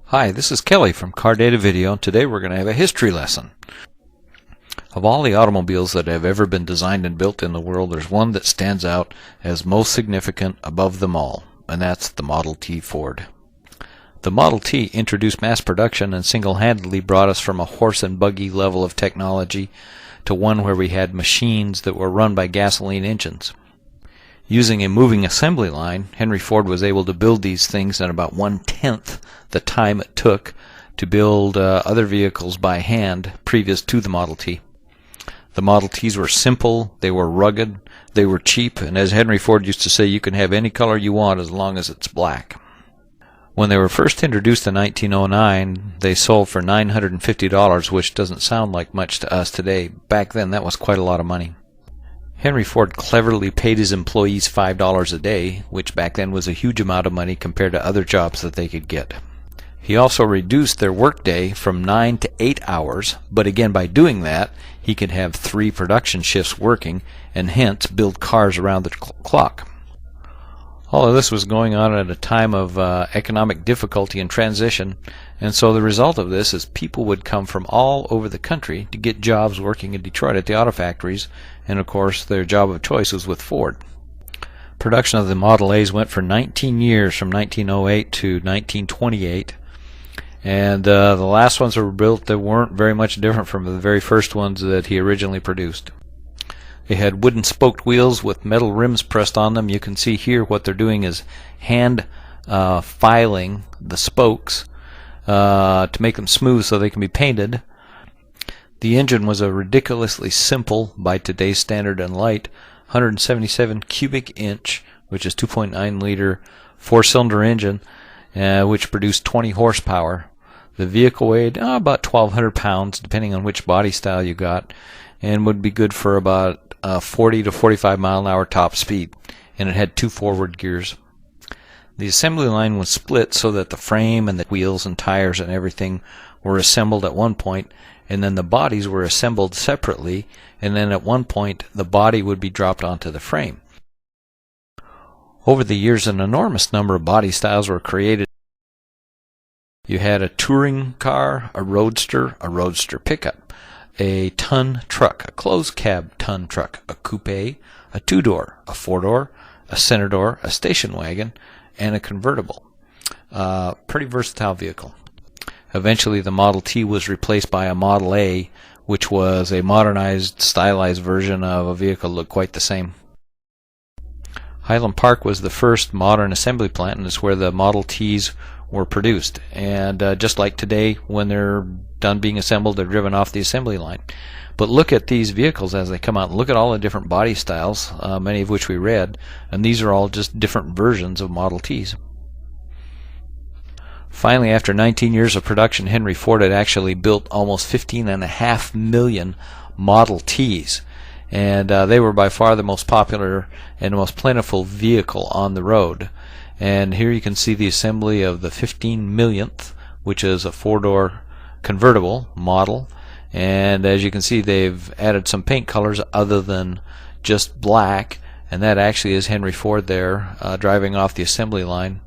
Hi, this is Kelly from Car Data Video, and today we're going to have a history lesson. Of all the automobiles that have ever been designed and built in the world, there's one that stands out as most significant above them all, and that's the Model T Ford. The Model T introduced mass production and single-handedly brought us from a horse and buggy level of technology to one where we had machines that were run by gasoline engines. Using a moving assembly line, Henry Ford was able to build these things in about 1/10 the time it took to build other vehicles by hand previous to the Model T. The Model Ts were simple, they were rugged, they were cheap, and as Henry Ford used to say, you can have any color you want as long as it's black. When they were first introduced in 1909, they sold for $950, which doesn't sound like much to us today. Back then, that was quite a lot of money. Henry Ford cleverly paid his employees $5 a day, which back then was a huge amount of money compared to other jobs that they could get. He also reduced their workday from 9 to 8 hours, but again, by doing that, he could have 3 production shifts working and hence build cars around the clock. All of this was going on at a time of economic difficulty and transition, and so the result of this is people would come from all over the country to get jobs working in Detroit at the auto factories, and of course their job of choice was with Ford. Production of the Model A's went for 19 years, from 1908 to 1928, and the last ones that were built that weren't very much different from the very first ones that he originally produced. They had wooden spoked wheels with metal rims pressed on them. You can see here what they're doing is hand filing the spokes to make them smooth so they can be painted. The engine was a ridiculously simple, by today's standard and light, 177 cubic inch, which is 2.9 liter 4-cylinder engine, which produced 20 horsepower. The vehicle weighed about 1,200 pounds, depending on which body style you got, and would be good for about 40 to 45 mile an hour top speed, and it had 2 forward gears. The assembly line was split so that the frame and the wheels and tires and everything were assembled at one point, and then the bodies were assembled separately, and then at one point the body would be dropped onto the frame. Over the years, an enormous number of body styles were created. You had a touring car, a roadster pickup, a ton truck, a closed cab ton truck, a coupe, a 2-door, a 4-door, a center door, a station wagon, and a convertible. Pretty versatile vehicle. Eventually the Model T was replaced by a Model A, which was a modernized, stylized version of a vehicle that looked quite the same. Highland Park was the first modern assembly plant, and it's where the Model Ts were produced. And just like today, when they're done being assembled, they're driven off the assembly line. But look at these vehicles as they come out. Look at all the different body styles, many of which we read, and these are all just different versions of Model Ts. Finally, after 19 years of production, Henry Ford had actually built almost 15.5 million Model Ts, and they were by far the most popular and most plentiful vehicle on the road. And here you can see the assembly of the 15 millionth, which is a 4-door convertible model, and as you can see, they've added some paint colors other than just black, and that actually is Henry Ford there driving off the assembly line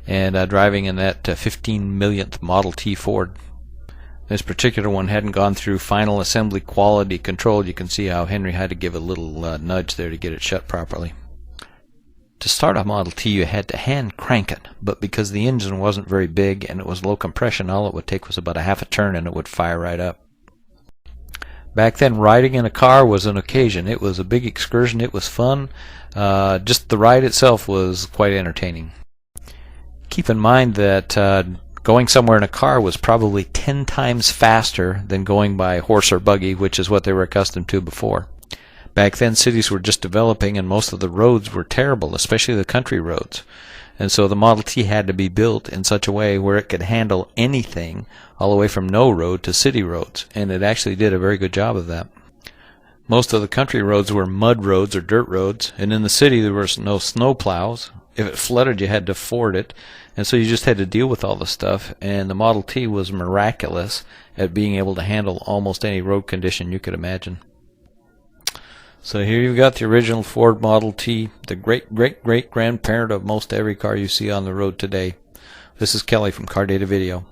and driving in that 15 millionth Model T Ford. This particular one hadn't gone through final assembly quality control. You can see how Henry had to give a little nudge there to get it shut properly. To start a Model T, you had to hand crank it, but because the engine wasn't very big and it was low compression, all it would take was about a half a turn and it would fire right up. Back then, riding in a car was an occasion. It was a big excursion. It was fun. Just the ride itself was quite entertaining. Keep in mind that going somewhere in a car was probably 10 times faster than going by horse or buggy, which is what they were accustomed to before. Back then, cities were just developing, and most of the roads were terrible, especially the country roads. And so the Model T had to be built in such a way where it could handle anything, all the way from no road to city roads, and it actually did a very good job of that. Most of the country roads were mud roads or dirt roads, and in the city there was no snow plows. If it flooded, you had to ford it, and so you just had to deal with all the stuff, and the Model T was miraculous at being able to handle almost any road condition you could imagine. So here you've got the original Ford Model T, the great-great-great-grandparent of most every car you see on the road today. This is Kelly from Car Data Video.